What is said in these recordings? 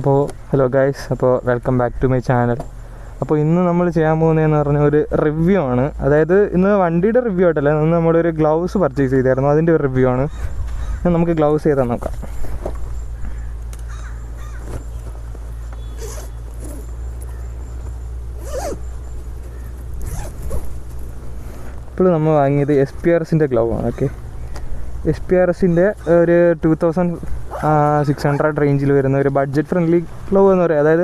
അപ്പോൾ hello guys, അപ്പോൾ welcome back to my channel. അപ്പോൾ ഇന്ന് നമ്മൾ ചെയ്യാൻ പോകുന്നതെന്ന് പറഞ്ഞ ഒരു റിവ്യൂ ആണ്. അതായത് ഇന്ന് വണ്ടിയുടെ റിവ്യൂ ആയിട്ടല്ല, ഇന്ന് നമ്മളൊരു ഗ്ലൗസ് പർച്ചേസ് ചെയ്തായിരുന്നു, അതിൻ്റെ ഒരു റിവ്യൂ ആണ്. നമുക്ക് ഗ്ലൗസ് ചെയ്താൽ നോക്കാം. ഇപ്പോൾ നമ്മൾ വാങ്ങിയത് SPRSൻ്റെ ഗ്ലൗ ആണ്. ഓക്കെ, SPRSൻ്റെ ഒരു 2600 റേഞ്ചിൽ വരുന്ന ഒരു ബഡ്ജറ്റ് ഫ്രണ്ട്ലി ഗ്ലൗ എന്ന് പറയുക. അതായത്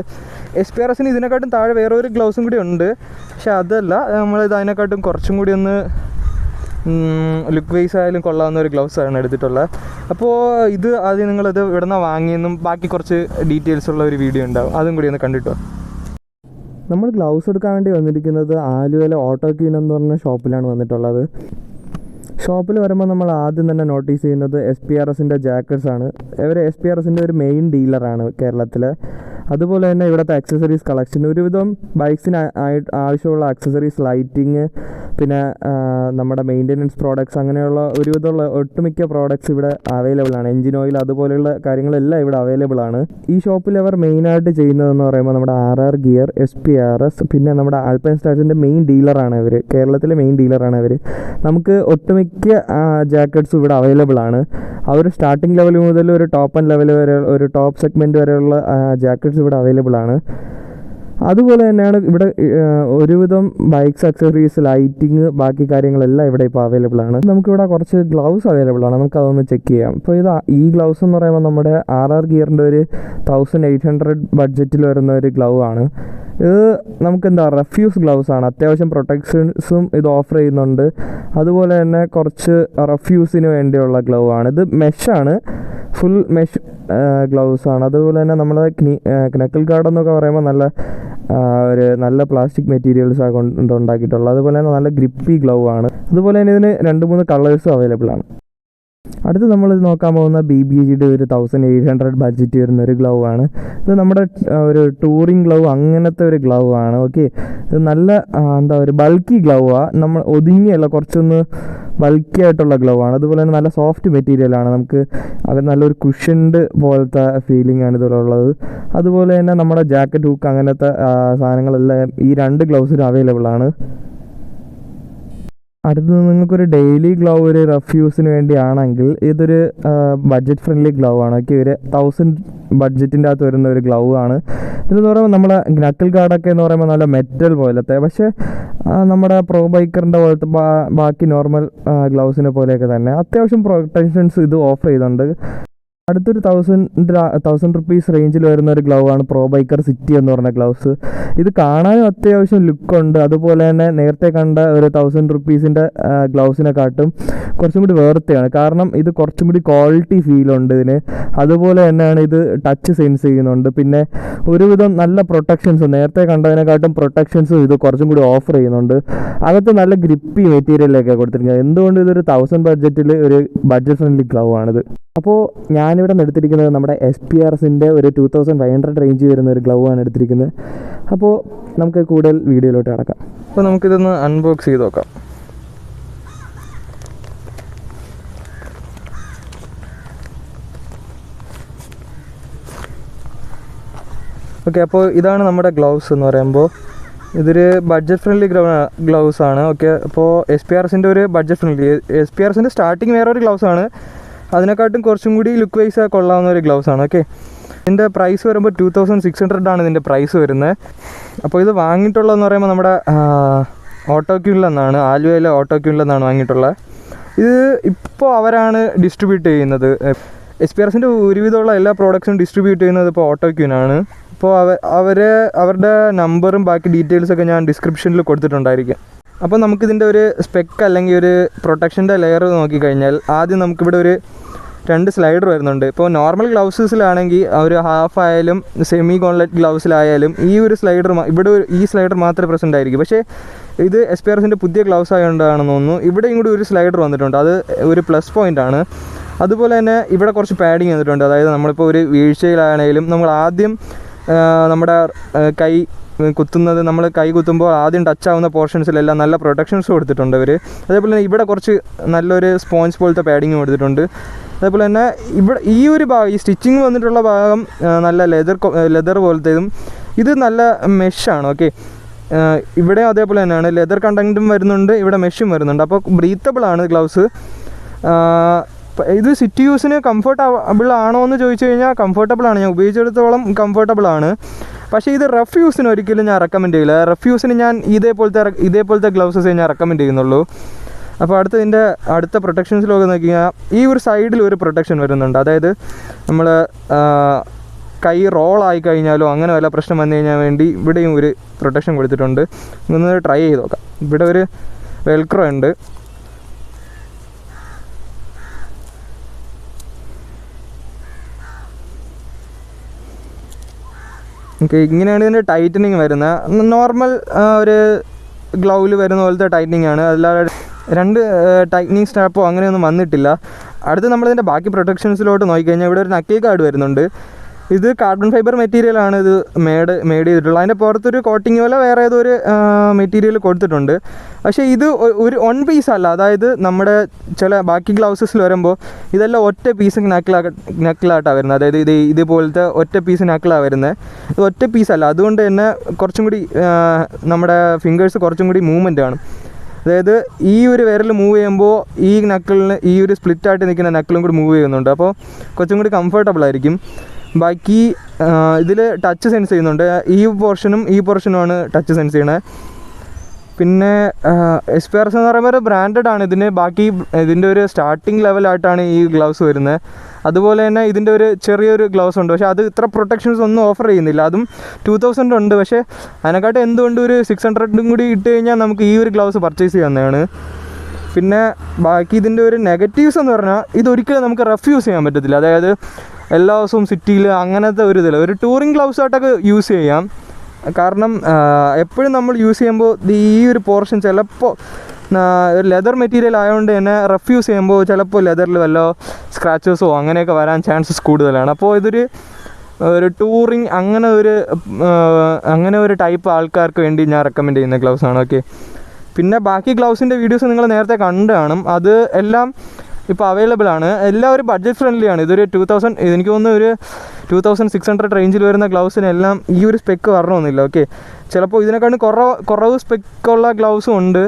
SPRSന് ഇതിനെക്കാട്ടും താഴെ വേറെ ഒരു ഗ്ലൗസും കൂടി ഉണ്ട്, പക്ഷെ അതല്ല, നമ്മളിത് അതിനെക്കാട്ടും കുറച്ചും കൂടി ഒന്ന് ലുക്ക് വൈസ് ആയാലും കൊള്ളാവുന്ന ഒരു ഗ്ലൗസാണ് എടുത്തിട്ടുള്ളത്. അപ്പോൾ ഇത് ആദ്യം നിങ്ങളിത് ഇവിടെ നിന്ന് വാങ്ങിയെന്നും ബാക്കി കുറച്ച് ഡീറ്റെയിൽസ് ഉള്ള ഒരു വീഡിയോ ഉണ്ടാവും, അതും കൂടി ഒന്ന് കണ്ടിട്ടോ. നമ്മൾ ഗ്ലൗസ് എടുക്കാൻ വേണ്ടി വന്നിരിക്കുന്നത് ആലുവയിലെ ഓട്ടോ ക്യൂൻ എന്ന് പറഞ്ഞ ഷോപ്പിലാണ് വന്നിട്ടുള്ളത്. ഷോപ്പിൽ വരുമ്പോൾ നമ്മൾ ആദ്യം തന്നെ നോട്ടീസ് ചെയ്യുന്നത് SPRSൻ്റെ ജാക്കറ്റ്സ് ആണ്. ഇവർ SPRSൻ്റെ ഒരു മെയിൻ ഡീലറാണ് കേരളത്തിൽ. അതുപോലെ തന്നെ ഇവിടുത്തെ ആക്സസറീസ് കളക്ഷൻ, ഒരുവിധം ബൈക്സിന് ആവശ്യമുള്ള ആക്സസറീസ്, ലൈറ്റിങ്, പിന്നെ നമ്മുടെ മെയിൻ്റെനൻസ് പ്രോഡക്ട്സ്, അങ്ങനെയുള്ള ഒരുവിധമുള്ള ഒട്ടുമിക്ക പ്രോഡക്ട്സ് ഇവിടെ അവൈലബിൾ ആണ്. എൻജിൻ ഓയിൽ അതുപോലെയുള്ള കാര്യങ്ങളെല്ലാം ഇവിടെ അവൈലബിൾ ആണ്. ഈ ഷോപ്പിൽ അവർ മെയിനായിട്ട് ചെയ്യുന്നതെന്ന് പറയുമ്പോൾ നമ്മുടെ RR ഗിയർ, SPRS, പിന്നെ നമ്മുടെ ആൽപൈൻ സ്റ്റാർസിൻ്റെ മെയിൻ ഡീലറാണ് ഇവർ, കേരളത്തിലെ മെയിൻ ഡീലറാണ് ഇവർ. നമുക്ക് ഒട്ടുമിക്ക ജാക്കറ്റ്സും ഇവിടെ അവൈലബിൾ ആണ്. അവർ സ്റ്റാർട്ടിംഗ് ലെവൽ മുതൽ ഒരു ടോപ്പ് ആൻഡ് ലെവൽ വരെ, ഒരു ടോപ്പ് സെഗ്മെൻറ്റ് വരെയുള്ള ജാക്കറ്റ്സ് ഇവിടെ അവൈലബിൾ ആണ്. അതുപോലെ തന്നെയാണ് ഇവിടെ ഒരുവിധം ബൈക്സ്, അക്സസറീസ്, ലൈറ്റിങ്, ബാക്കി കാര്യങ്ങളെല്ലാം ഇവിടെ ഇപ്പോൾ അവൈലബിൾ ആണ്. നമുക്കിവിടെ കുറച്ച് ഗ്ലൗസ് അവൈലബിൾ ആണ്, നമുക്കതൊന്ന് ചെക്ക് ചെയ്യാം. ഇപ്പോൾ ഈ ഗ്ലൗസ് എന്ന് പറയുമ്പോൾ നമ്മുടെ RR ഗിയറിൻ്റെ ഒരു 1800 ബഡ്ജറ്റിൽ വരുന്ന ഒരു ഗ്ലൗ ആണ്. ഇത് നമുക്കെന്താ റഫ്യൂസ് ഗ്ലൗസ് ആണ്. അത്യാവശ്യം പ്രൊട്ടക്ഷൻസും ഇത് ഓഫർ ചെയ്യുന്നുണ്ട്. അതുപോലെ തന്നെ കുറച്ച് റഫ്യൂസിന് വേണ്ടിയുള്ള ഗ്ലൗ ആണ്. ഇത് മെഷാണ്, ഫുൾ മെഷ് ഗ്ലൗസ് ആണ്. അതുപോലെ തന്നെ നമ്മൾ ക്നക്കിൾ ഗാർഡ് എന്നൊക്കെ പറയുമ്പോൾ നല്ല പ്ലാസ്റ്റിക് മെറ്റീരിയൽസാണ് കൊണ്ട് ഉണ്ടാക്കിയിട്ടുള്ളത്. അതുപോലെ തന്നെ നല്ല ഗ്രിപ്പി ഗ്ലൗ ആണ്. അതുപോലെ തന്നെ ഇതിന് 2-3 കളേഴ്സും അവൈലബിൾ ആണ്. അടുത്ത് നമ്മളിത് നോക്കാൻ പോകുന്ന BBGയുടെ ഒരു 1800 ബഡ്ജറ്റ് വരുന്ന ഒരു ഗ്ലൗ ആണ്. ഇത് നമ്മുടെ ഒരു ടൂറിങ് ഗ്ലൗ, അങ്ങനത്തെ ഒരു ഗ്ലൗ ആണ്. ഓക്കെ, ഇത് നല്ല ഒരു ബൾക്കി ഗ്ലൗ ആണ്. നമ്മൾ ഒതുങ്ങിയല്ല, കുറച്ചൊന്ന് ബൾക്കി ആയിട്ടുള്ള ഗ്ലൗ ആണ്. അതുപോലെ തന്നെ നല്ല സോഫ്റ്റ് മെറ്റീരിയലാണ്. നമുക്ക് അവർ നല്ലൊരു കുഷൻഡ് പോലത്തെ ഫീലിംഗ് ആണ് ഇതിലുള്ളത്. അതുപോലെ തന്നെ നമ്മുടെ ജാക്കറ്റ് ഹുക്ക്, അങ്ങനത്തെ സാധനങ്ങളെല്ലാം ഈ 2 ഗ്ലൗസിലും അവൈലബിൾ ആണ്. അടുത്തത് നിങ്ങൾക്കൊരു ഡെയിലി ഗ്ലൗ, ഒരു റഫ്യൂസിന് വേണ്ടിയാണെങ്കിൽ ഇതൊരു ബഡ്ജറ്റ് ഫ്രണ്ട്ലി ഗ്ലൗ ആണ്. ഓക്കെ, ഒരു 1000 ബഡ്ജറ്റിൻ്റെ അകത്ത് വരുന്ന ഒരു ഗ്ലൗ ആണ്. ഇതെന്ന് പറയുമ്പോൾ നമ്മുടെ ഗ്നക്കിൾ ഗാർഡൊക്കെ എന്ന് പറയുമ്പോൾ നല്ല മെറ്റൽ പോലത്തെ, പക്ഷേ നമ്മുടെ പ്രോ ബൈക്കറിൻ്റെ പോലത്തെ ബാക്കി നോർമൽ ഗ്ലൗസിനെ പോലെയൊക്കെ തന്നെ അത്യാവശ്യം പ്രൊട്ടക്ഷൻസ് ഇത് ഓഫർ ചെയ്യുന്നുണ്ട്. അടുത്തൊരു 1000 റുപ്പീസ് റേഞ്ചിൽ വരുന്ന ഒരു ഗ്ലൗ ആണ് പ്രോ ബൈക്കർ സിറ്റി എന്ന് പറഞ്ഞ ഗ്ലൗസ്. ഇത് കാണാനും അത്യാവശ്യം ലുക്കുണ്ട്. അതുപോലെ തന്നെ നേരത്തെ കണ്ട ഒരു 1000 റുപ്പീസിൻ്റെ ഗ്ലൗസിനെക്കാട്ടും കുറച്ചും കൂടി വേർത്തയാണ്. കാരണം ഇത് കുറച്ചും കൂടി ക്വാളിറ്റി ഫീലുണ്ട് ഇതിന്. അതുപോലെ തന്നെയാണ് ഇത് ടച്ച് സെൻസ് ചെയ്യുന്നുണ്ട്. പിന്നെ ഒരുവിധം നല്ല പ്രൊട്ടക്ഷൻസ്, നേരത്തെ കണ്ടതിനെക്കാട്ടും പ്രൊട്ടക്ഷൻസും ഇത് കുറച്ചും കൂടി ഓഫർ ചെയ്യുന്നുണ്ട്. അകത്ത് നല്ല ഗ്രിപ്പി മെറ്റീരിയലൊക്കെ കൊടുത്തിരിക്കുന്നത്. എന്തുകൊണ്ട് ഇതൊരു 1000 ബഡ്ജറ്റിൽ ഒരു ബഡ്ജറ്റ് ഫ്രണ്ട്ലി ഗ്ലൗ ആണിത്. അപ്പോൾ ഞാനിവിടെ എടുത്തിരിക്കുന്നത് നമ്മുടെ SPRSൻ്റെ ഒരു 2500 റേഞ്ച് വരുന്ന ഒരു ഗ്ലൗ ആണ് എടുത്തിരിക്കുന്നത്. അപ്പോൾ നമുക്ക് കൂടുതൽ വീഡിയോയിലോട്ട് കിടക്കാം. അപ്പോൾ നമുക്കിതൊന്ന് അൺബോക്സ് ചെയ്ത് നോക്കാം. ഓക്കെ, അപ്പോൾ ഇതാണ് നമ്മുടെ ഗ്ലൗസ് എന്ന് പറയുമ്പോൾ ഇതൊരു ബഡ്ജറ്റ് ഫ്രണ്ട്ലി ഗ്ലൗസ് ആണ്. ഓക്കെ, അപ്പോൾ SPRSൻ്റെ ഒരു ബഡ്ജറ്റ് ഫ്രണ്ട്ലി, SPRSൻ്റെ സ്റ്റാർട്ടിങ് വേറൊരു ഗ്ലൗസ് ആണ്, അതിനെക്കാട്ടും കുറച്ചും കൂടി ലുക്ക് വൈസ് കൊള്ളാവുന്ന ഒരു ഗ്ലൗസ് ആണ്. ഓക്കെ, ഇതിൻ്റെ പ്രൈസ് വരുമ്പോൾ 2600 ആണ് ഇതിൻ്റെ പ്രൈസ് വരുന്നത്. അപ്പോൾ ഇത് വാങ്ങിയിട്ടുള്ളതെന്ന് പറയുമ്പോൾ നമ്മുടെ ഓട്ടോ ക്യൂനിലെന്നാണ്, ആലുവയിലെ ഓട്ടോ ക്യൂനിലെന്നാണ് വാങ്ങിയിട്ടുള്ളത്. ഇത് ഇപ്പോൾ അവരാണ് ഡിസ്ട്രിബ്യൂട്ട് ചെയ്യുന്നത്. SPRSൻ്റെ ഒരുവിധമുള്ള എല്ലാ പ്രോഡക്ട്സും ഡിസ്ട്രിബ്യൂട്ട് ചെയ്യുന്നത് ഇപ്പോൾ ഓട്ടോ ക്യൂനാണ്. അപ്പോൾ അവരുടെ നമ്പറും ബാക്കി ഡീറ്റെയിൽസൊക്കെ ഞാൻ ഡിസ്ക്രിപ്ഷനിൽ കൊടുത്തിട്ടുണ്ടായിരിക്കും. അപ്പോൾ നമുക്കിതിൻ്റെ ഒരു സ്പെക്ക് അല്ലെങ്കിൽ ഒരു പ്രൊട്ടക്ഷൻ്റെ ലെയർ നോക്കിക്കഴിഞ്ഞാൽ ആദ്യം നമുക്കിവിടെ ഒരു 2 സ്ലൈഡർ വരുന്നുണ്ട്. ഇപ്പോൾ നോർമൽ ഗ്ലൗസസിലാണെങ്കിൽ ഒരു ഹാഫ് ആയാലും സെമി ഗോൺലെറ്റ് ഗ്ലൗസിലായാലും ഈ ഒരു സ്ലൈഡർ ഈ സ്ലൈഡർ മാത്രമേ പ്രസൻ്റ് ആയിരിക്കും. പക്ഷേ ഇത് SPRSൻ്റെ പുതിയ ഗ്ലൗസ് ആയതുകൊണ്ടാണെന്ന് തോന്നുന്നു ഇവിടെയും കൂടി ഒരു സ്ലൈഡർ വന്നിട്ടുണ്ട്, അത് ഒരു പ്ലസ് പോയിൻ്റ് ആണ്. അതുപോലെ തന്നെ ഇവിടെ കുറച്ച് പാഡിങ് വന്നിട്ടുണ്ട്. അതായത് നമ്മളിപ്പോൾ ഒരു വീഴ്ചയിലാണെങ്കിലും നമ്മൾ ആദ്യം നമ്മുടെ കൈ കുത്തുന്നത്, നമ്മൾ കൈ കുത്തുമ്പോൾ ആദ്യം ടച്ച് ആവുന്ന പോർഷൻസിലെല്ലാം നല്ല പ്രൊട്ടക്ഷൻസ് കൊടുത്തിട്ടുണ്ട് അവർ. അതേപോലെ തന്നെ ഇവിടെ കുറച്ച് നല്ലൊരു സ്പോഞ്ച് പോലത്തെ പാഡിങ് കൊടുത്തിട്ടുണ്ട്. അതേപോലെ തന്നെ ഇവിടെ ഈ ഒരു ഭാഗം, ഈ സ്റ്റിച്ചിങ് വന്നിട്ടുള്ള ഭാഗം നല്ല ലെതർ പോലത്തേതും, ഇത് നല്ല മെഷാണ്. ഓക്കെ, ഇവിടെ അതേപോലെ തന്നെയാണ്, ലെതർ കണ്ടൻറ്റും വരുന്നുണ്ട്, ഇവിടെ മെഷും വരുന്നുണ്ട്. അപ്പോൾ ബ്രീത്തബിളാണ് ഗ്ലൗസ്. ഇത് സിറ്റി യൂസിന് കംഫർട്ടബിൾ ആണോ എന്ന് ചോദിച്ചു കഴിഞ്ഞാൽ കംഫർട്ടബിളാണ്. ഞാൻ ഉപയോഗിച്ചിടത്തോളം കംഫർട്ടബിളാണ്. പക്ഷേ ഇത് റഫ് യൂസിന് ഒരിക്കലും ഞാൻ റെക്കമെൻഡ് ചെയ്യില്ല. റഫ് യൂസിന് ഞാൻ ഇതേപോലത്തെ ഗ്ലൗസസ് ഞാൻ റെക്കമെൻഡ് ചെയ്യുന്നുള്ളൂ. അപ്പോൾ അടുത്ത പ്രൊട്ടക്ഷൻസിലൊക്കെ നോക്കി കഴിഞ്ഞാൽ ഈ ഒരു സൈഡിൽ ഒരു പ്രൊട്ടക്ഷൻ വരുന്നുണ്ട്. അതായത് നമ്മൾ കൈ റോളായി കഴിഞ്ഞാലോ അങ്ങനെ വല്ല പ്രശ്നം വന്നു കഴിഞ്ഞാൽ വേണ്ടി ഇവിടെയും ഒരു പ്രൊട്ടക്ഷൻ കൊടുത്തിട്ടുണ്ട്. ഒന്ന് ട്രൈ ചെയ്ത് നോക്കാം. ഇവിടെ ഒരു വെൽക്രോ ഉണ്ട്. ഓക്കെ, ഇങ്ങനെയാണ് ഇതിൻ്റെ ടൈറ്റനിങ് വരുന്നത്. നോർമൽ ഒരു ഗ്ലൗവിൽ വരുന്ന പോലത്തെ ടൈറ്റനിങ് ആണ്, അല്ലാതെ രണ്ട് ടൈറ്റനിങ് സ്ട്രാപ്പോ അങ്ങനെയൊന്നും വന്നിട്ടില്ല. അടുത്ത് നമ്മളിതിൻ്റെ ബാക്കി പ്രൊട്ടക്ഷൻസിലോട്ട് നോക്കിക്കഴിഞ്ഞാൽ ഇവിടെ ഒരു നക്കിൾ ഗാർഡ് വരുന്നുണ്ട്. ഇത് കാർബൺ ഫൈബർ മെറ്റീരിയലാണ് ഇത് മേഡ് ചെയ്തിട്ടുള്ളത്. അതിൻ്റെ പുറത്തൊരു കോട്ടിങ് പോലെ വേറെ ഏതൊരു മെറ്റീരിയൽ കൊടുത്തിട്ടുണ്ട്. പക്ഷേ ഇത് ഒരു വൺ പീസ് അല്ല. അതായത് നമ്മുടെ ചില ബാക്കി ഗ്ലൗസസിൽ വരുമ്പോൾ ഇതെല്ലാം ഒറ്റ പീസ് നക്കിളായിട്ടാണ് വരുന്നത്. അതായത് ഇതുപോലത്തെ ഒറ്റ പീസ് നക്കിളാണ് വരുന്നത്. ഇത് ഒറ്റ പീസല്ല. അതുകൊണ്ട് തന്നെ കുറച്ചും കൂടി നമ്മുടെ ഫിംഗേഴ്സ് കുറച്ചും കൂടി മൂവ്മെൻറ്റ് ആണ്. അതായത് ഈ ഒരു വിരൽ മൂവ് ചെയ്യുമ്പോൾ ഈ നക്കിളിന് ഈ ഒരു സ്പ്ലിറ്റായിട്ട് നിൽക്കുന്ന നക്കിളും കൂടി മൂവ് ചെയ്യുന്നുണ്ട്. അപ്പോൾ കുറച്ചും കൂടി കംഫർട്ടബിൾ ആയിരിക്കും. ബാക്കി ഇതിൽ ടച്ച് സെൻസ് ചെയ്യുന്നുണ്ട്. ഈ പോർഷനുമാണ് ടച്ച് സെൻസ് ചെയ്യണത്. പിന്നെ എസ്പിആർഎസ് എന്ന് പറയുമ്പോൾ ഒരു ബ്രാൻഡഡ് ആണ്. ഇതിൻ്റെ ഒരു സ്റ്റാർട്ടിങ് ലെവലായിട്ടാണ് ഈ ഗ്ലൗസ് വരുന്നത്. അതുപോലെ തന്നെ ഇതിൻ്റെ ഒരു ചെറിയൊരു ഗ്ലൗസ് ഉണ്ട്. പക്ഷേ അത് ഇത്ര പ്രൊട്ടക്ഷൻസ് ഒന്നും ഓഫർ ചെയ്യുന്നില്ല. അതും 2000 ഉണ്ട്. പക്ഷേ അതിനെക്കാട്ടും എന്തുകൊണ്ട് ഒരു 600 കൂടി ഇട്ട് കഴിഞ്ഞാൽ നമുക്ക് ഈ ഒരു ഗ്ലൗസ് പർച്ചേസ് ചെയ്യാവുന്നതാണ്. പിന്നെ ബാക്കി ഇതിൻ്റെ ഒരു നെഗറ്റീവ്സ് എന്ന് പറഞ്ഞാൽ ഇതൊരിക്കലും നമുക്ക് റഫ് യൂസ് ചെയ്യാൻ പറ്റത്തില്ല. അതായത് എല്ലാ ദിവസവും സിറ്റിയിൽ അങ്ങനത്തെ ഒരു ഇതില്ല. ഒരു ടൂറിങ് ഗ്ലൗസായിട്ടൊക്കെ യൂസ് ചെയ്യാം. കാരണം എപ്പോഴും നമ്മൾ യൂസ് ചെയ്യുമ്പോൾ ഈ ഒരു പോർഷൻ ചിലപ്പോൾ ഒരു ലെതർ മെറ്റീരിയൽ ആയതുകൊണ്ട് തന്നെ റഫ് യൂസ് ചെയ്യുമ്പോൾ ചിലപ്പോൾ ലെതറിൽ വല്ല സ്ക്രാച്ചസോ അങ്ങനെയൊക്കെ വരാൻ ചാൻസസ് കൂടുതലാണ്. അപ്പോൾ ഒരു ടൂറിങ് അങ്ങനെ ഒരു ടൈപ്പ് ആൾക്കാർക്ക് വേണ്ടി ഞാൻ റെക്കമെൻഡ് ചെയ്യുന്ന ഗ്ലൗസാണ്. ഓക്കെ, പിന്നെ ബാക്കി ഗ്ലൗസിൻ്റെ വീഡിയോസ് നിങ്ങൾ നേരത്തെ കണ്ടു കാണും. അത് എല്ലാം ഇപ്പോൾ അവൈലബിൾ ആണ്. എല്ലാം ഒരു ബഡ്ജറ്റ് ഫ്രണ്ട്ലിയാണ്. ഇതൊരു 2000, എനിക്ക് തോന്നുന്നു ഒരു 2600 റേഞ്ചിൽ വരുന്ന ഗ്ലൗസിനെല്ലാം ഈ ഒരു സ്പെക്ക് വരണമെന്നില്ല. ഓക്കെ, ചിലപ്പോൾ ഇതിനെക്കാട്ടും കുറവ് സ്പെക്കുള്ള ഗ്ലൗസും ഉണ്ട്.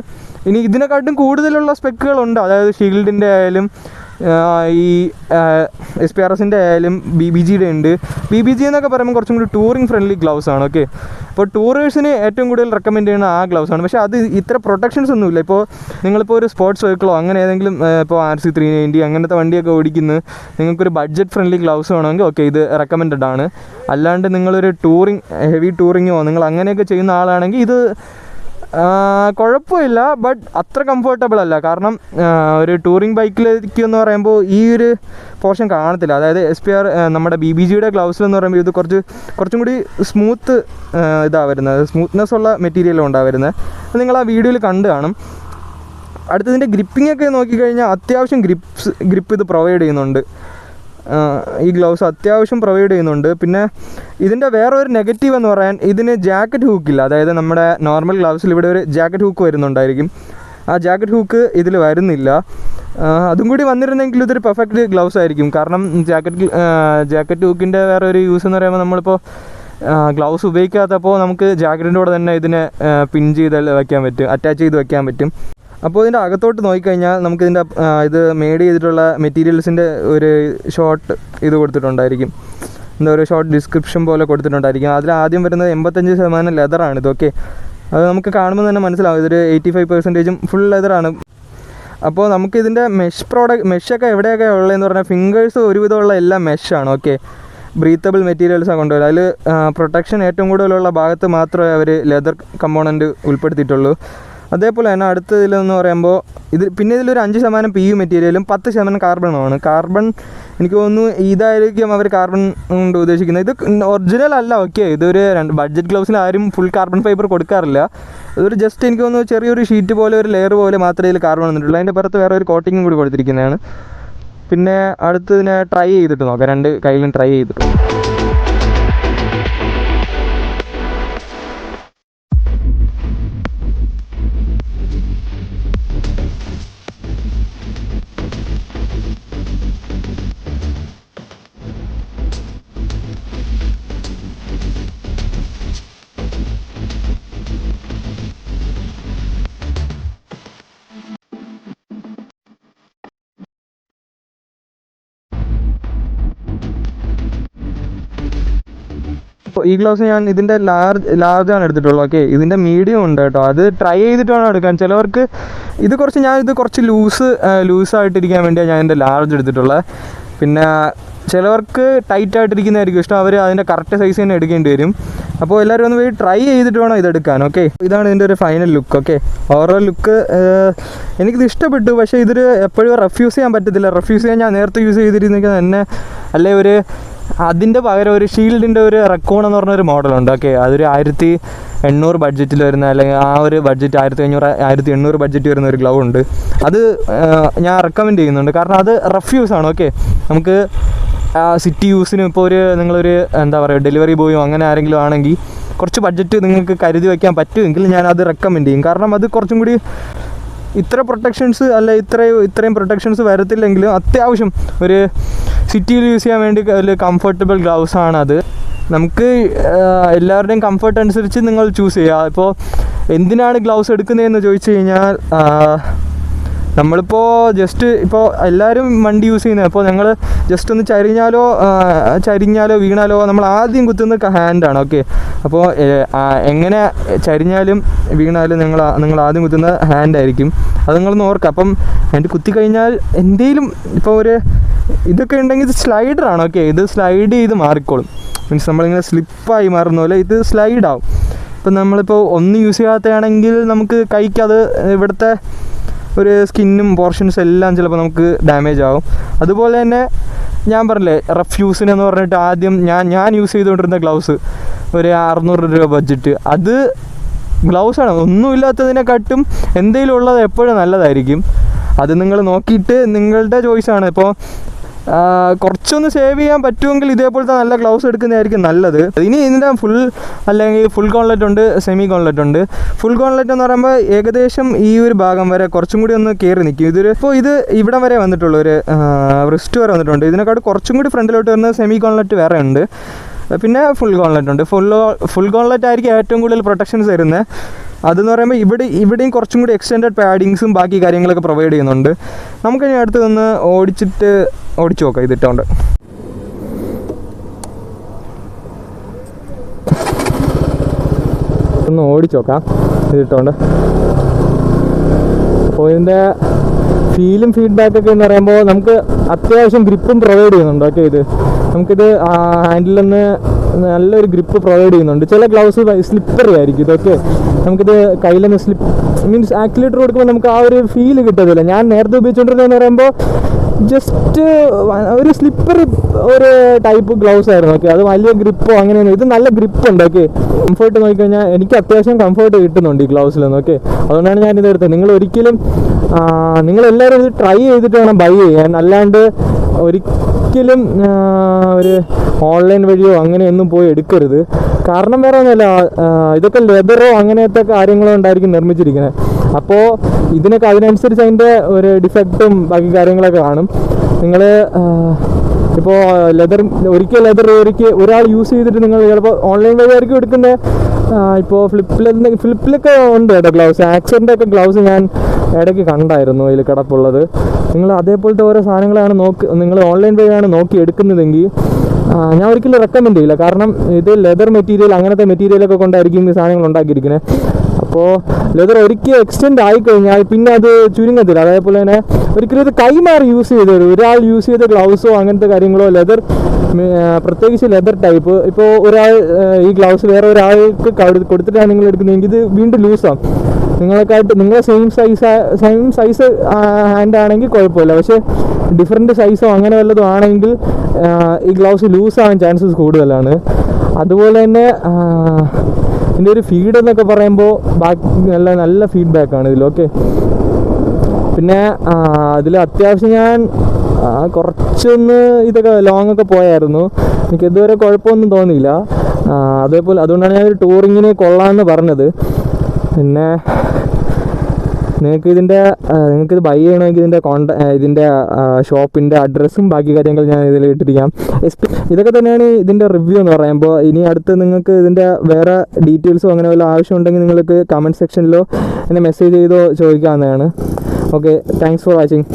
ഇനി ഇതിനെക്കാട്ടും കൂടുതലുള്ള സ്പെക്കുകളുണ്ട്. അതായത് ഷീൽഡിൻ്റെ ആയാലും ഈ എസ്പിആർഎസിൻ്റെ ആയാലും BBGയുടെ ഉണ്ട്. BBG എന്നൊക്കെ പറയുമ്പോൾ കുറച്ചും കൂടി ടൂറിങ് ഫ്രണ്ട്ലി ഗ്ലൗസ് ആണ്. ഓക്കെ, അപ്പോൾ ടൂറേഴ്സിന് ഏറ്റവും കൂടുതൽ റെക്കമെൻഡ് ചെയ്യുന്ന ആ ഗ്ലൗസ് ആണ്. പക്ഷേ അത് ഇത്ര പ്രൊട്ടക്ഷൻസ് ഒന്നുമില്ല. ഇപ്പോൾ നിങ്ങളിപ്പോൾ ഒരു സ്പോർട്സ് വെഹിക്കിളോ അങ്ങനെ ഏതെങ്കിലും ഇപ്പോൾ RC 390 അങ്ങനത്തെ വണ്ടിയൊക്കെ ഓടിക്കുന്ന നിങ്ങൾക്കൊരു ബഡ്ജറ്റ് ഫ്രണ്ട്ലി ഗ്ലൗസ് വേണമെങ്കിൽ ഓക്കെ ഇത് റെക്കമെൻഡഡ് ആണ്. അല്ലാണ്ട് നിങ്ങളൊരു ഹെവി ടൂറിങ്ങോ നിങ്ങൾ അങ്ങനെയൊക്കെ ചെയ്യുന്ന ആളാണെങ്കിൽ ഇത് കുഴപ്പമില്ല. ബട്ട് അത്ര കംഫർട്ടബിൾ അല്ല. കാരണം ഒരു ബൈക്കിലേക്ക് എന്ന് പറയുമ്പോൾ ഈ ഒരു പോർഷൻ കാണത്തില്ല. അതായത് നമ്മുടെ BBGയുടെ ഗ്ലൗസിലെന്ന് പറയുമ്പോൾ ഇത് കുറച്ചും കൂടി സ്മൂത്ത് വരുന്നത്, സ്മൂത്ത്നെസ് ഉള്ള മെറ്റീരിയലും ഉണ്ടാവുന്നത്. അത് നിങ്ങൾ ആ വീഡിയോയിൽ കണ്ടു കാണും. അടുത്തതിൻ്റെ ഗ്രിപ്പിങ്ങൊക്കെ നോക്കിക്കഴിഞ്ഞാൽ അത്യാവശ്യം ഗ്രിപ്പ് ഇത് പ്രൊവൈഡ് ചെയ്യുന്നുണ്ട്. ഈ ഗ്ലൗസ് അത്യാവശ്യം പ്രൊവൈഡ് ചെയ്യുന്നുണ്ട്. പിന്നെ ഇതിൻ്റെ വേറെ ഒരു നെഗറ്റീവ് എന്ന് പറയാൻ ഇതിന് ജാക്കറ്റ് ഹൂക്കില്ല. അതായത് നമ്മുടെ നോർമൽ ഗ്ലൗസിൽ ഇവിടെ ഒരു ജാക്കറ്റ് ഹൂക്ക് വരുന്നുണ്ടായിരിക്കും. ആ ജാക്കറ്റ് ഹൂക്ക് ഇതിൽ വരുന്നില്ല. അതും കൂടി വന്നിരുന്നെങ്കിൽ ഇതൊരു പെർഫെക്റ്റ് ഗ്ലൗസ് ആയിരിക്കും. കാരണം ജാക്കറ്റ് ഹൂക്കിൻ്റെ വേറെ ഒരു യൂസ് എന്ന് പറയുമ്പോൾ നമ്മളിപ്പോൾ ഗ്ലൗസ് ഉപയോഗിക്കാത്തപ്പോൾ നമുക്ക് ജാക്കറ്റിൻ്റെ കൂടെ തന്നെ ഇതിനെ പിൻ ചെയ്ത് വയ്ക്കാൻ പറ്റും, അറ്റാച്ച് ചെയ്ത് വയ്ക്കാൻ പറ്റും. അപ്പോൾ ഇതിൻ്റെ അകത്തോട്ട് നോക്കിക്കഴിഞ്ഞാൽ നമുക്കിതിൻ്റെ ഇത് മേഡ് ചെയ്തിട്ടുള്ള മെറ്റീരിയൽസിൻ്റെ ഒരു ഷോർട്ട് ഇത് കൊടുത്തിട്ടുണ്ടായിരിക്കും. ഒരു ഷോർട്ട് ഡിസ്ക്രിപ്ഷൻ പോലെ കൊടുത്തിട്ടുണ്ടായിരിക്കും. അതിൽ ആദ്യം വരുന്നത് 85% ലെതറാണ് ഇത്. ഓക്കെ, അത് നമുക്ക് കാണുമ്പോൾ തന്നെ മനസ്സിലാവും ഇതൊരു 85% ഫുൾ ലെതറാണ്. അപ്പോൾ നമുക്കിതിൻ്റെ മെഷൊക്കെ എവിടെയൊക്കെ ഉള്ളതെന്ന് പറഞ്ഞാൽ ഫിംഗേഴ്സ് ഒരുവിധമുള്ള എല്ലാം മെഷാണ്. ഓക്കെ, ബ്രീത്തബിൾ മെറ്റീരിയൽസാണ് കൊണ്ടുവരിക. അതിൽ പ്രൊട്ടക്ഷൻ ഏറ്റവും കൂടുതലുള്ള ഭാഗത്ത് മാത്രമേ അവർ ലെതർ കമ്പോണൻറ്റ് ഉൾപ്പെടുത്തിയിട്ടുള്ളൂ. അതേപോലെ തന്നെ അടുത്തതിലെന്ന് പറയുമ്പോൾ ഇതിലൊരു 5% PU മെറ്റീരിയലും 10% കാർബണുമാണ്. കാർബൺ എനിക്ക് തോന്നുന്നു ഇതായിരിക്കും അവർ കാർബൺ കൊണ്ട് ഉദ്ദേശിക്കുന്നത്. ഇത് ഒറിജിനൽ അല്ല. ഓക്കെ, ഇതൊരു ബഡ്ജറ്റ് ഗ്ലൗസിൽ ആരും ഫുൾ കാർബൺ ഫൈബർ കൊടുക്കാറില്ല. ഇതൊരു ജസ്റ്റ് എനിക്ക് തോന്നുന്നു ചെറിയൊരു ഷീറ്റ് പോലെ ഒരു ലെയർ പോലെ മാത്രമേ ഇതിൽ കാർബൺ വന്നിട്ടുള്ളൂ. അതിൻ്റെ പുറത്ത് വേറെ ഒരു കോട്ടിങ്ങും കൂടി കൊടുത്തിരിക്കുന്നതാണ്. പിന്നെ അടുത്തതിനെ ട്രൈ ചെയ്തിട്ട് നോക്കാം. 2 കയ്യിലും ട്രൈ ചെയ്തിട്ട്. ഈ ഗ്ലൗസ് ഞാൻ ഇതിൻ്റെ ലാർജാണ് എടുത്തിട്ടുള്ളത്. ഓക്കെ, ഇതിൻ്റെ മീഡിയം ഉണ്ട് കേട്ടോ. അത് ട്രൈ ചെയ്തിട്ട് വേണം എടുക്കാൻ. ചിലവർക്ക് ഇത് കുറച്ച് ലൂസായിട്ടിരിക്കാൻ വേണ്ടിയാണ് ഞാൻ ഇതിൻ്റെ ലാർജ് എടുത്തിട്ടുള്ളത്. പിന്നെ ചിലവർക്ക് ടൈറ്റായിട്ടിരിക്കുന്നതായിരിക്കും ഇഷ്ടം, അവർ അതിൻ്റെ കറക്റ്റ് സൈസ് തന്നെ എടുക്കേണ്ടി വരും. അപ്പോൾ എല്ലാവരും ഒന്ന് പോയി ട്രൈ ചെയ്തിട്ട് വേണം ഇതെടുക്കാൻ. ഓക്കെ, ഇതാണ് ഇതിൻ്റെ ഒരു final look. Okay, overall look എനിക്കിത് ഇഷ്ടപ്പെട്ടു. പക്ഷേ ഇതൊരു എപ്പോഴും റെഫ്യൂസ് ചെയ്യാൻ പറ്റത്തില്ല. റെഫ്യൂസ് ചെയ്യാൻ ഞാൻ നേരത്തെ യൂസ് ചെയ്തിരുന്നെങ്കിൽ തന്നെ അല്ലെ അതിൻ്റെ പകരം ഒരു ഷീൽഡിൻ്റെ ഒരു റെക്കോൺ എന്ന് പറഞ്ഞൊരു മോഡലുണ്ട്. ഓക്കെ, അതൊരു 1800 ബഡ്ജറ്റിൽ വരുന്ന, അല്ലെങ്കിൽ ആ ഒരു ബഡ്ജറ്റ് 1500-1800 ബഡ്ജറ്റ് വരുന്ന ഒരു ഗ്ലൗ ഉണ്ട്. അത് ഞാൻ റെക്കമെൻഡ് ചെയ്യുന്നുണ്ട്. കാരണം അത് റെഫ്യൂസാണ്. ഓക്കെ, നമുക്ക് സിറ്റി യൂസിന് ഇപ്പോൾ നിങ്ങളൊരു എന്താ പറയുക ഡെലിവറി ബോയോ അങ്ങനെ ആരെങ്കിലും ആണെങ്കിൽ കുറച്ച് ബഡ്ജറ്റ് നിങ്ങൾക്ക് കരുതി വയ്ക്കാൻ പറ്റുമെങ്കിൽ ഞാനത് റെക്കമെൻഡ് ചെയ്യും. കാരണം അത് കുറച്ചും കൂടി ഇത്ര പ്രൊട്ടക്ഷൻസ് അല്ല ഇത്രയും പ്രൊട്ടക്ഷൻസ് വരത്തില്ലെങ്കിലും അത്യാവശ്യം ഒരു സിറ്റിയിൽ യൂസ് ചെയ്യാൻ വേണ്ടി ഒരു കംഫർട്ടബിൾ ഗ്ലൗസാണത്. നമുക്ക് എല്ലാവരുടെയും കംഫർട്ട് അനുസരിച്ച് നിങ്ങൾ ചൂസ് ചെയ്യുക. ഇപ്പോൾ എന്തിനാണ് ഗ്ലൗസ് എടുക്കുന്നതെന്ന് ചോദിച്ചു കഴിഞ്ഞാൽ, നമ്മളിപ്പോൾ ജസ്റ്റ് ഇപ്പോൾ എല്ലാവരും വണ്ടി യൂസ് ചെയ്യുന്നത്, അപ്പോൾ ഞങ്ങൾ ജസ്റ്റ് ഒന്ന് ചരിഞ്ഞാലോ വീണാലോ നമ്മൾ ആദ്യം കുത്തുന്ന ഹാൻഡാണ്. ഓക്കെ, അപ്പോൾ എങ്ങനെ ചരിഞ്ഞാലും വീണാലും നിങ്ങൾ ആദ്യം കുത്തുന്ന ഹാൻഡായിരിക്കും. അത് നിങ്ങളൊന്ന് ഓർക്കുക. അപ്പം ഹാൻഡ് കുത്തിക്കഴിഞ്ഞാൽ എന്തെങ്കിലും ഇപ്പോൾ ഇതൊക്കെ ഉണ്ടെങ്കിൽ ഇത് സ്ലൈഡറാണ്. ഓക്കെ, ഇത് സ്ലൈഡ് ചെയ്ത് മാറിക്കോളും. മീൻസ് നമ്മളിങ്ങനെ സ്ലിപ്പായി മാറുന്ന പോലെ ഇത് സ്ലൈഡാവും. ഇപ്പം നമ്മളിപ്പോൾ ഒന്ന് യൂസ് ചെയ്യാത്തതാണെങ്കിൽ നമുക്ക് കൈക്കത് ഇവിടുത്തെ ഒരു സ്കിന്നും പോർഷൻസ് എല്ലാം ചിലപ്പോൾ നമുക്ക് ഡാമേജ് ആവും. അതുപോലെ തന്നെ ഞാൻ പറഞ്ഞില്ലേ റെഫ്യൂസിനെന്ന് പറഞ്ഞിട്ട് ആദ്യം ഞാൻ യൂസ് ചെയ്തുകൊണ്ടിരുന്ന ഗ്ലൗസ് ഒരു 600 രൂപ ബഡ്ജറ്റ്. അത് ഗ്ലൗസാണ്. ഒന്നുമില്ലാത്തതിനെക്കാട്ടും എന്തെങ്കിലും ഉള്ളത് എപ്പോഴും നല്ലതായിരിക്കും. അത് നിങ്ങൾ നോക്കിയിട്ട് നിങ്ങളുടെ ചോയ്സാണ്. ഇപ്പോൾ കുറച്ചൊന്ന് സേവ് ചെയ്യാൻ പറ്റുമെങ്കിൽ ഇതേപോലത്തെ നല്ല ഗ്ലൗസ് എടുക്കുന്നതായിരിക്കും നല്ലത്. ഇനി ഇതിൻ്റെ ഫുൾ ഗോൺലെറ്റ് ഉണ്ട്, സെമി ഗോൺലെറ്റ് ഉണ്ട്. ഫുൾ ഗോൺലെറ്റ് എന്ന് പറയുമ്പോൾ ഏകദേശം ഈ ഒരു ഭാഗം വരെ കുറച്ചും കൂടി ഒന്ന് കയറി നിൽക്കും. ഇത് ഇവിടം വരെ വന്നിട്ടുള്ളൂ, ഒരു റിസ്റ്റ് വരെ വന്നിട്ടുണ്ട്. ഇതിനെക്കാട്ട് കുറച്ചും കൂടി ഫ്രണ്ടിലോട്ട് വരുന്ന സെമി ഗോൺലെറ്റ് വേറെ ഉണ്ട്. പിന്നെ ഫുൾ ഗോൺലെറ്റ് ഉണ്ട്. ഫുൾ ഗോൺലെറ്റ് ആയിരിക്കും ഏറ്റവും കൂടുതൽ പ്രൊട്ടക്ഷൻസ് തരുന്നത്. അതെന്ന് പറയുമ്പോൾ ഇവിടെയും കുറച്ചും കൂടി എക്സ്റ്റെൻഡഡ് പാഡിങ്സും ബാക്കി കാര്യങ്ങളൊക്കെ പ്രൊവൈഡ് ചെയ്യുന്നുണ്ട്. നമുക്കിനി അടുത്ത് നിന്ന് ഓടിച്ചു നോക്കാം ഇതിട്ടോണ്ട്. ഒന്ന് ഓടിച്ചു നോക്കാം ഇതിട്ടോണ്ട്. അപ്പോൾ ഇതിൻ്റെ ഫീലും ഫീഡ്ബാക്കൊക്കെ എന്ന് പറയുമ്പോൾ നമുക്ക് അത്യാവശ്യം ഗ്രിപ്പും പ്രൊവൈഡ് ചെയ്യുന്നുണ്ട്. ഓക്കെ, നമുക്കിത് ഹാൻഡിൽ നിന്ന് നല്ലൊരു ഗ്രിപ്പ് പ്രൊവൈഡ് ചെയ്യുന്നുണ്ട്. ചില ഗ്ലൗസ് സ്ലിപ്പറി ആയിരിക്കും. ഇതൊക്കെ നമുക്കിത് കയ്യിലൊന്ന് മീൻസ് ആക്സിലേറ്റർ കൊടുക്കുമ്പോൾ നമുക്ക് ആ ഒരു ഫീല് കിട്ടത്തില്ല. ഞാൻ നേരത്തെ ഉപയോഗിച്ചുകൊണ്ടിരുന്നതെന്ന് പറയുമ്പോൾ ജസ്റ്റ് ഒരു സ്ലിപ്പറി ഒരു ടൈപ്പ് ഗ്ലൗസ് ആയിരുന്നു. ഓക്കെ, അത് വലിയ ഗ്രിപ്പോ അങ്ങനെയൊന്നും. ഇത് നല്ല ഗ്രിപ്പുണ്ട്. ഓക്കെ, കംഫർട്ട് നോക്കിക്കഴിഞ്ഞാൽ എനിക്ക് അത്യാവശ്യം കംഫർട്ട് കിട്ടുന്നുണ്ട് ഈ ഗ്ലൗസിലൊന്നും. ഓക്കെ, അതുകൊണ്ടാണ് ഞാനിത് എടുത്തത്. നിങ്ങളെല്ലാവരും ഇത് ട്രൈ ചെയ്തിട്ട് വേണം ബൈ ചെയ്യാൻ. അല്ലാണ്ട് ഒരിക്കലും ഒരു ഓൺലൈൻ വഴിയോ അങ്ങനെയൊന്നും പോയി എടുക്കരുത്. കാരണം വേറെ ഒന്നുമല്ല, ഇതൊക്കെ ലെതറോ അങ്ങനത്തെ കാര്യങ്ങളോ ഉണ്ടായിരിക്കും നിർമ്മിച്ചിരിക്കുന്നത്. അപ്പോൾ ഇതിനൊക്കെ അതിനനുസരിച്ച് അതിൻ്റെ ഒരു ഡിഫക്റ്റും ബാക്കി കാര്യങ്ങളൊക്കെ കാണും. നിങ്ങൾ ഇപ്പോൾ ലെതർ ഒരാൾ യൂസ് ചെയ്തിട്ട് നിങ്ങൾ ചിലപ്പോൾ ഓൺലൈൻ വഴിയായിരിക്കും എടുക്കുന്നത്. ഇപ്പോൾ ഫ്ലിപ്പിലൊക്കെ ഉണ്ട് കേട്ടോ ഗ്ലൗസ്. ആക്സറിൻ്റെ ഒക്കെ ഗ്ലൗസ് ഞാൻ ഇടയ്ക്ക് കണ്ടായിരുന്നു അതിൽ കിടപ്പുള്ളത്. നിങ്ങൾ അതേപോലത്തെ ഓരോ സാധനങ്ങളാണ് നിങ്ങൾ ഓൺലൈൻ വഴിയാണ് നോക്കി എടുക്കുന്നതെങ്കിൽ ഞാൻ ഒരിക്കലും റെക്കമെൻഡ് ചെയ്യില്ല. കാരണം ഇത് ലെതർ മെറ്റീരിയൽ അങ്ങനത്തെ മെറ്റീരിയലൊക്കെ കൊണ്ടായിരിക്കും ഈ സാധനങ്ങൾ ഉണ്ടാക്കിയിരിക്കുന്നത്. അപ്പോൾ ലെതർ ഒരിക്കൽ എക്സ്റ്റെൻഡ് ആയിക്കഴിഞ്ഞാൽ പിന്നെ അത് ചുരുങ്ങത്തില്ല. അതേപോലെ തന്നെ ഒരിക്കലും ഇത് കൈമാറി യൂസ് ചെയ്തത് ഒരാൾ യൂസ് ചെയ്ത ഗ്ലൗസോ അങ്ങനത്തെ കാര്യങ്ങളോ പ്രത്യേകിച്ച് ലെതർ ടൈപ്പ് ഇപ്പോൾ ഒരാൾ ഈ ഗ്ലൗസ് വേറെ ഒരാൾക്ക് കൊടുത്തിട്ടാണ് നിങ്ങൾ എടുക്കുന്നതെങ്കിൽ ഇത് വീണ്ടും ലൂസാകും. നിങ്ങളെ സെയിം സൈസ് ഹാൻഡ് ആണെങ്കിൽ കുഴപ്പമില്ല. പക്ഷേ ഡിഫറെൻറ്റ് സൈസോ അങ്ങനെ വല്ലതും ആണെങ്കിൽ ഈ ഗ്ലൗസ് ലൂസാകാൻ ചാൻസസ് കൂടുതലാണ്. അതുപോലെ തന്നെ ഇതിൻ്റെ ഒരു ഫീഡ് എന്നൊക്കെ പറയുമ്പോൾ നല്ല ഫീഡ്ബാക്കാണ് ഇതിൽ. ഓക്കെ, പിന്നെ അതിൽ അത്യാവശ്യം ഞാൻ കുറച്ചൊന്ന് ഇതൊക്കെ ലോങ്ങൊക്കെ പോയായിരുന്നു. എനിക്ക് ഇതുവരെ കുഴപ്പമൊന്നും തോന്നിയില്ല. അതുകൊണ്ടാണ് ഞാനൊരു ടൂറിങ്ങിന് കൊള്ളാമെന്ന് പറഞ്ഞത്. പിന്നെ നിങ്ങൾക്കിത് ബൈ ചെയ്യണമെങ്കിൽ ഇതിൻ്റെ ഷോപ്പിൻ്റെ അഡ്രസ്സും ബാക്കി കാര്യങ്ങൾ ഞാൻ ഇതിൽ ഇട്ടിരിക്കാം. ഇതൊക്കെ തന്നെയാണ് ഇതിൻ്റെ റിവ്യൂ എന്ന് പറയുമ്പോൾ. ഇനി അടുത്ത് നിങ്ങൾക്ക് ഇതിൻ്റെ വേറെ ഡീറ്റെയിൽസോ അങ്ങനെ വല്ല ആവശ്യമുണ്ടെങ്കിൽ നിങ്ങൾക്ക് കമൻറ്റ് സെക്ഷനിലോ എന്നെ മെസ്സേജ് ചെയ്തോ ചോദിക്കാവുന്നതാണ്. Okay, thanks for watching.